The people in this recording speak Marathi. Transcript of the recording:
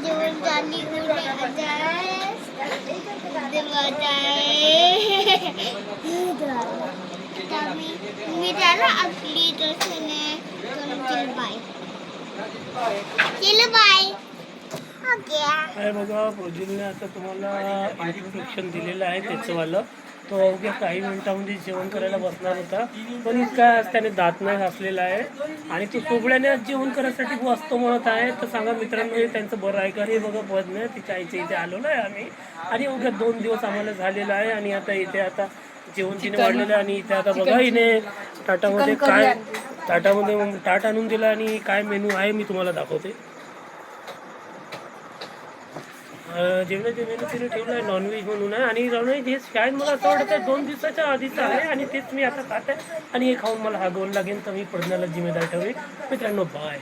जेवण झाली मी त्याला आपली बाय बाय काय बघा प्रोजिनने आता तुम्हाला इंट्रोडक्शन दिलेलं आहे त्याचंवालं. तो अवघ्या काही मिनिटांमध्ये जेवण करायला बसणार होता, पण इतका आज त्याने दात नाही घासलेला आहे आणि तो सोबळ्याने आज जेवण करायसाठी बसतो म्हणत आहे. तर सांगा मित्रांनो, हे त्यांचं बरं आहे का? हे बघा पद नाही तिच्या आईच्या इथे आलेलो आहे आम्ही आणि अवघ्या 2 दिवस आम्हाला झालेला आहे आणि आता इथे आता जेवण तिने वाढलेलं आहे आणि इथे आता बघा हिने ताटामध्ये काय ताटामध्ये ताट आणून दिला आणि काय मेनू आहे मी तुम्हाला दाखवते. जेवणाचे मेनू तिने ठेवलं आहे नॉनव्हेज म्हणून आहे आणि नॉनव्हेज हे शाळेत मला असं वाटतं आहे 2 दिवसाच्या आधीचं आहे आणि तेच मी आता खात आहे आणि हे खाऊन मला हा गोल लागेल तर मी पडण्याला जिम्मेदार ठेवेल. मित्रांनो बाय.